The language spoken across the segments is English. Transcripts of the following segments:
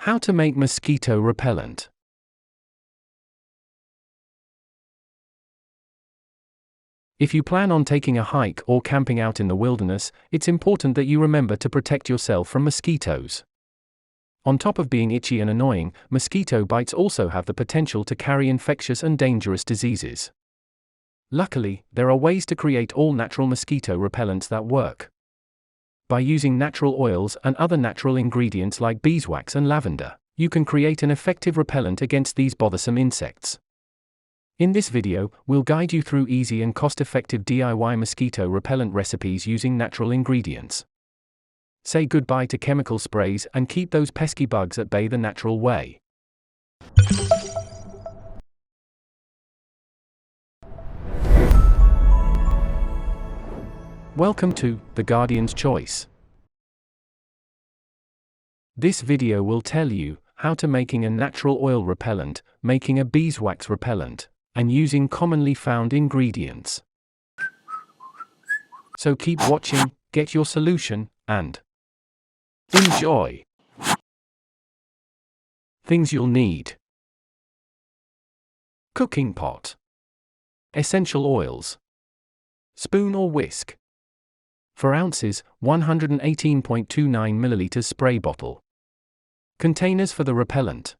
How to make mosquito repellent. If you plan on taking a hike or camping out in the wilderness, it's important that you remember to protect yourself from mosquitoes. On top of being itchy and annoying, mosquito bites also have the potential to carry infectious and dangerous diseases. Luckily, there are ways to create all-natural mosquito repellents that work. By using natural oils and other natural ingredients like beeswax and lavender, you can create an effective repellent against these bothersome insects. In this video, we'll guide you through easy and cost-effective DIY mosquito repellent recipes using natural ingredients. Say goodbye to chemical sprays and keep those pesky bugs at bay the natural way. Welcome to The Guardian's Choice. This video will tell you how to making a natural oil repellent, making a beeswax repellent, and using commonly found ingredients. So keep watching, get your solution, and enjoy! Things you'll need: cooking pot, essential oils, spoon or whisk. For ounces, 118.29 ml spray bottle. Containers for the repellent.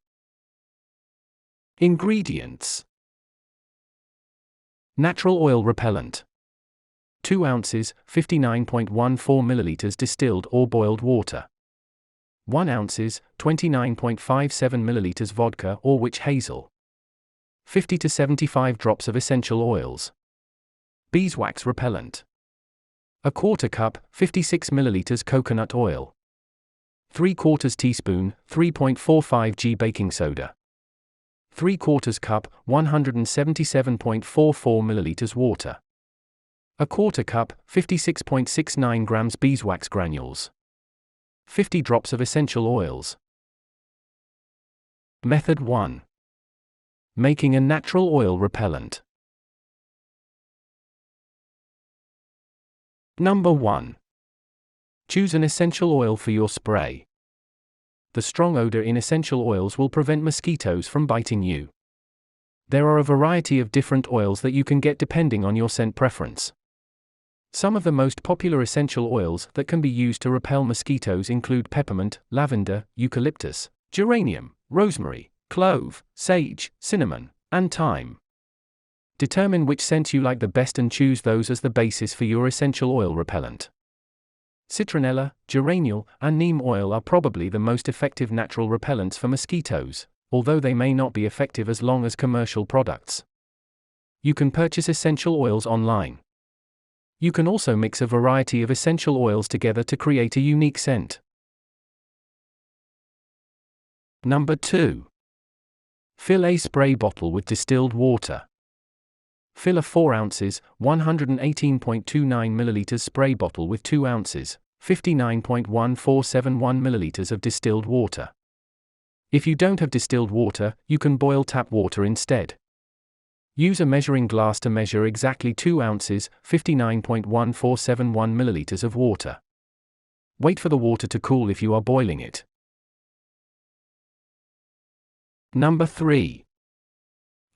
Ingredients: natural oil repellent. 2 ounces, 59.14 ml distilled or boiled water. 1 ounces, 29.57 ml vodka or witch hazel. 50 to 75 drops of essential oils. Beeswax repellent. 1/4 cup, 56 ml coconut oil. 3/4 teaspoon, 3.45 g baking soda. 3/4 cup, 177.44 ml water. 1/4 cup, 56.69 grams beeswax granules. 50 drops of essential oils. Method 1. Making a natural oil repellent. Number 1. Choose an essential oil for your spray. The strong odor in essential oils will prevent mosquitoes from biting you. There are a variety of different oils that you can get depending on your scent preference. Some of the most popular essential oils that can be used to repel mosquitoes include peppermint, lavender, eucalyptus, geranium, rosemary, clove, sage, cinnamon, and thyme. Determine which scent you like the best and choose those as the basis for your essential oil repellent. Citronella, geraniol, and neem oil are probably the most effective natural repellents for mosquitoes, although they may not be effective as long as commercial products. You can purchase essential oils online. You can also mix a variety of essential oils together to create a unique scent. Number 2. Fill a spray bottle with distilled water. Fill a 4 ounces, 118.29 ml spray bottle with 2 ounces, 59.1471 ml of distilled water. If you don't have distilled water, you can boil tap water instead. Use a measuring glass to measure exactly 2 ounces, 59.1471 ml of water. Wait for the water to cool if you are boiling it. Number 3.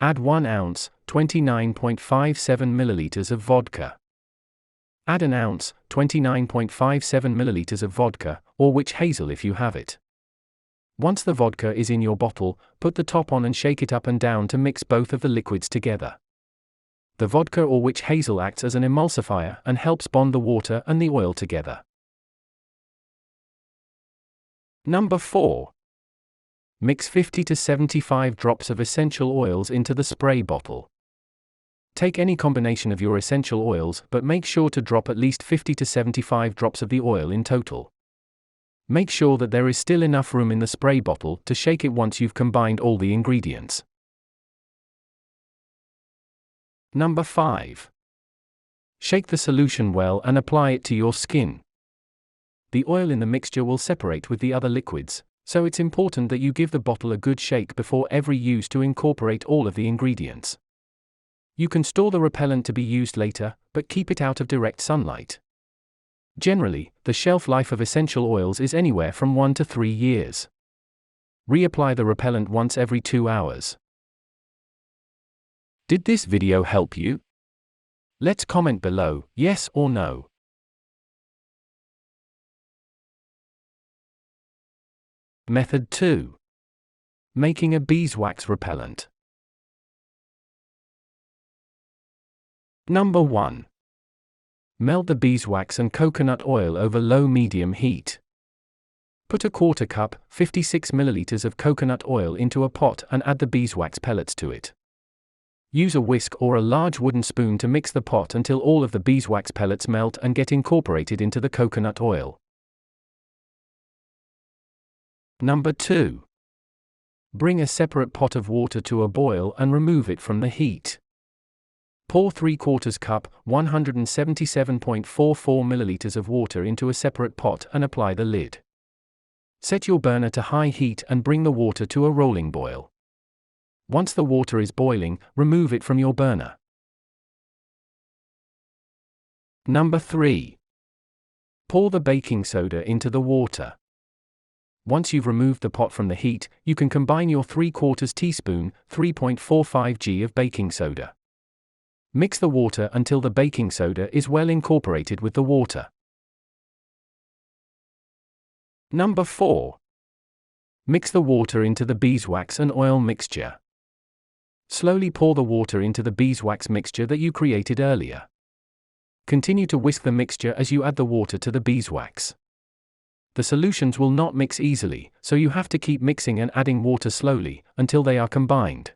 Add 1 ounce, 29.57 ml of vodka. Add an ounce, 29.57 ml of vodka, or witch hazel if you have it. Once the vodka is in your bottle, put the top on and shake it up and down to mix both of the liquids together. The vodka or witch hazel acts as an emulsifier and helps bond the water and the oil together. Number 4. Mix 50 to 75 drops of essential oils into the spray bottle. Take any combination of your essential oils, but make sure to drop at least 50 to 75 drops of the oil in total. Make sure that there is still enough room in the spray bottle to shake it once you've combined all the ingredients. Number 5. Shake the solution well and apply it to your skin. The oil in the mixture will separate with the other liquids, so it's important that you give the bottle a good shake before every use to incorporate all of the ingredients. You can store the repellent to be used later, but keep it out of direct sunlight. Generally, the shelf life of essential oils is anywhere from 1 to 3 years. Reapply the repellent once every 2 hours. Did this video help you? Let's comment below, yes or no. Method 2. Making a beeswax repellent. Number 1. Melt the beeswax and coconut oil over low-medium heat. Put a quarter cup, 56 ml of coconut oil into a pot and add the beeswax pellets to it. Use a whisk or a large wooden spoon to mix the pot until all of the beeswax pellets melt and get incorporated into the coconut oil. Number 2. Bring a separate pot of water to a boil and remove it from the heat. Pour 3/4 cup, 177.44 ml of water into a separate pot and apply the lid. Set your burner to high heat and bring the water to a rolling boil. Once the water is boiling, remove it from your burner. Number 3. Pour the baking soda into the water. Once you've removed the pot from the heat, you can combine your 3/4 teaspoon, 3.45 g of baking soda. Mix the water until the baking soda is well incorporated with the water. Number 4. Mix the water into the beeswax and oil mixture. Slowly pour the water into the beeswax mixture that you created earlier. Continue to whisk the mixture as you add the water to the beeswax. The solutions will not mix easily, so you have to keep mixing and adding water slowly until they are combined.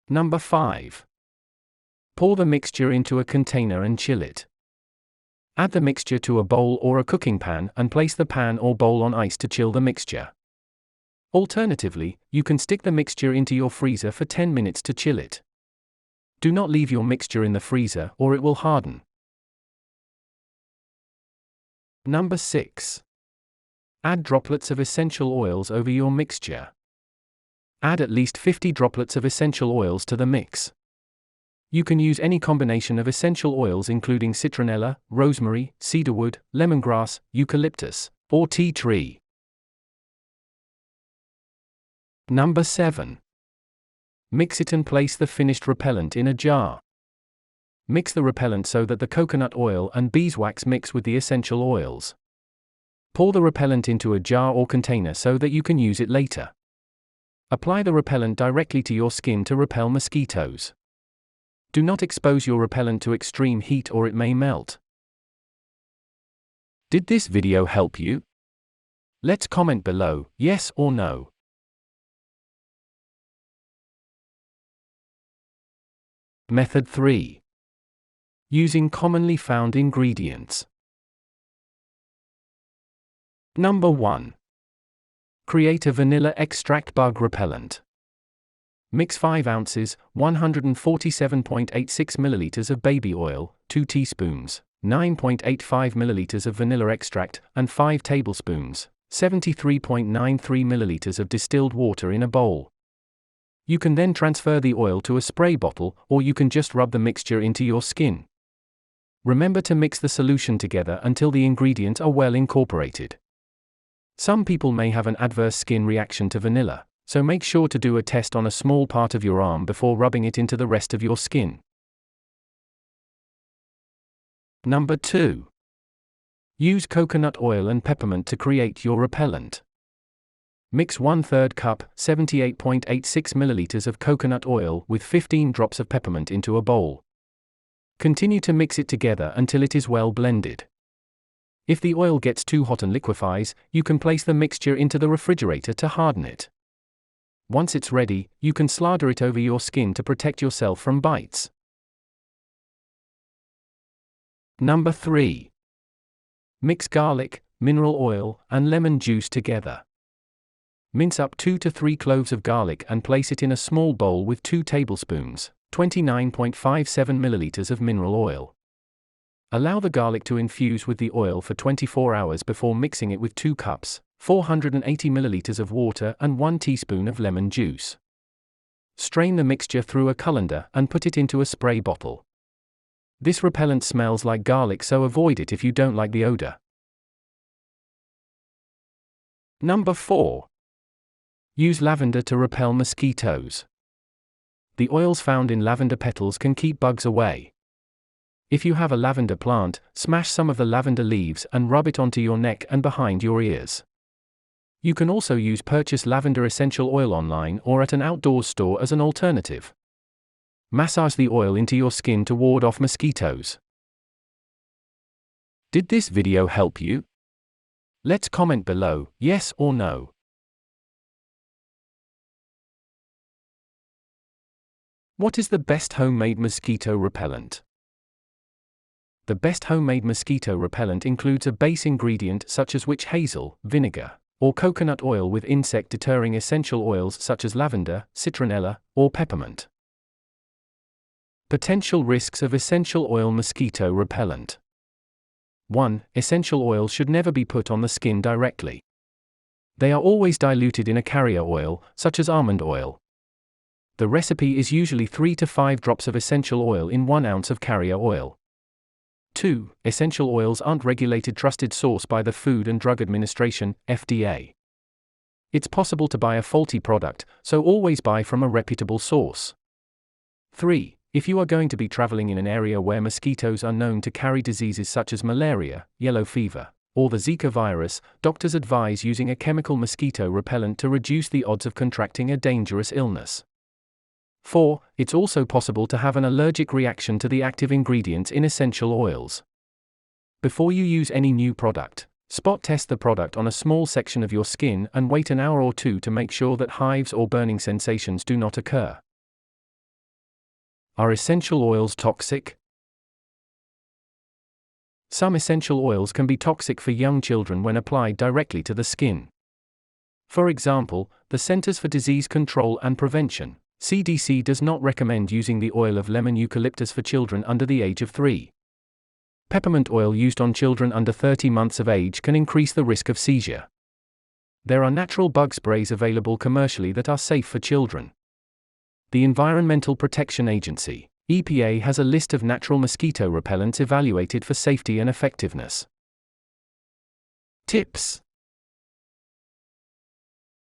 Number 5. Pour the mixture into a container and chill it. Add the mixture to a bowl or a cooking pan and place the pan or bowl on ice to chill the mixture. Alternatively, you can stick the mixture into your freezer for 10 minutes to chill it. Do not leave your mixture in the freezer or it will harden. Number 6. Add droplets of essential oils over your mixture. Add at least 50 droplets of essential oils to the mix. You can use any combination of essential oils including citronella, rosemary, cedarwood, lemongrass, eucalyptus, or tea tree. Number 7. Mix it and place the finished repellent in a jar. Mix the repellent so that the coconut oil and beeswax mix with the essential oils. Pour the repellent into a jar or container so that you can use it later. Apply the repellent directly to your skin to repel mosquitoes. Do not expose your repellent to extreme heat or it may melt. Did this video help you? Let's comment below, yes or no. Method 3. Using commonly found ingredients. Number 1. Create a vanilla extract bug repellent. Mix 5 ounces, 147.86 ml of baby oil, 2 teaspoons, 9.85 ml of vanilla extract, and 5 tablespoons, 73.93 ml of distilled water in a bowl. You can then transfer the oil to a spray bottle, or you can just rub the mixture into your skin. Remember to mix the solution together until the ingredients are well incorporated. Some people may have an adverse skin reaction to vanilla, so make sure to do a test on a small part of your arm before rubbing it into the rest of your skin. Number 2. Use coconut oil and peppermint to create your repellent. Mix 1/3 cup, 78.86 ml of coconut oil with 15 drops of peppermint into a bowl. Continue to mix it together until it is well blended. If the oil gets too hot and liquefies, you can place the mixture into the refrigerator to harden it. Once it's ready, you can slather it over your skin to protect yourself from bites. Number 3. Mix garlic, mineral oil, and lemon juice together. Mince up 2 to 3 cloves of garlic and place it in a small bowl with 2 tablespoons, 29.57 ml of mineral oil. Allow the garlic to infuse with the oil for 24 hours before mixing it with 2 cups, 480 ml of water and 1 teaspoon of lemon juice. Strain the mixture through a colander and put it into a spray bottle. This repellent smells like garlic, so avoid it if you don't like the odor. Number 4. Use lavender to repel mosquitoes. The oils found in lavender petals can keep bugs away. If you have a lavender plant, smash some of the lavender leaves and rub it onto your neck and behind your ears. You can also purchase lavender essential oil online or at an outdoor store as an alternative. Massage the oil into your skin to ward off mosquitoes. Did this video help you? Let's comment below, yes or no. What is the best homemade mosquito repellent? The best homemade mosquito repellent includes a base ingredient such as witch hazel, vinegar, or coconut oil with insect-deterring essential oils such as lavender, citronella, or peppermint. Potential risks of essential oil mosquito repellent. 1. Essential oils should never be put on the skin directly. They are always diluted in a carrier oil, such as almond oil. The recipe is usually 3 to 5 drops of essential oil in 1 ounce of carrier oil. 2. Essential oils aren't regulated trusted source by the Food and Drug Administration, FDA. It's possible to buy a faulty product, so always buy from a reputable source. 3. If you are going to be traveling in an area where mosquitoes are known to carry diseases such as malaria, yellow fever, or the Zika virus, doctors advise using a chemical mosquito repellent to reduce the odds of contracting a dangerous illness. 4. It's also possible to have an allergic reaction to the active ingredients in essential oils. Before you use any new product, spot test the product on a small section of your skin and wait an hour or 2 to make sure that hives or burning sensations do not occur. Are essential oils toxic? Some essential oils can be toxic for young children when applied directly to the skin. For example, the Centers for Disease Control and Prevention, CDC, does not recommend using the oil of lemon eucalyptus for children under the age of 3. Peppermint oil used on children under 30 months of age can increase the risk of seizure. There are natural bug sprays available commercially that are safe for children. The Environmental Protection Agency, EPA, has a list of natural mosquito repellents evaluated for safety and effectiveness. Tips.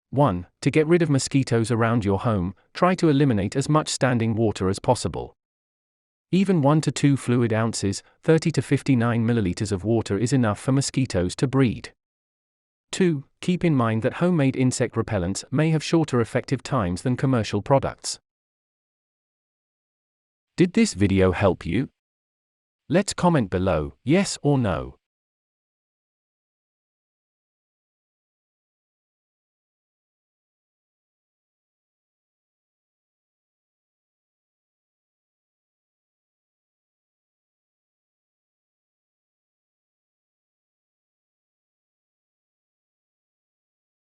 1. To get rid of mosquitoes around your home, try to eliminate as much standing water as possible. Even 1 to 2 fluid ounces, 30 to 59 milliliters of water is enough for mosquitoes to breed. 2. Keep in mind that homemade insect repellents may have shorter effective times than commercial products. Did this video help you? Let's comment below, yes or no.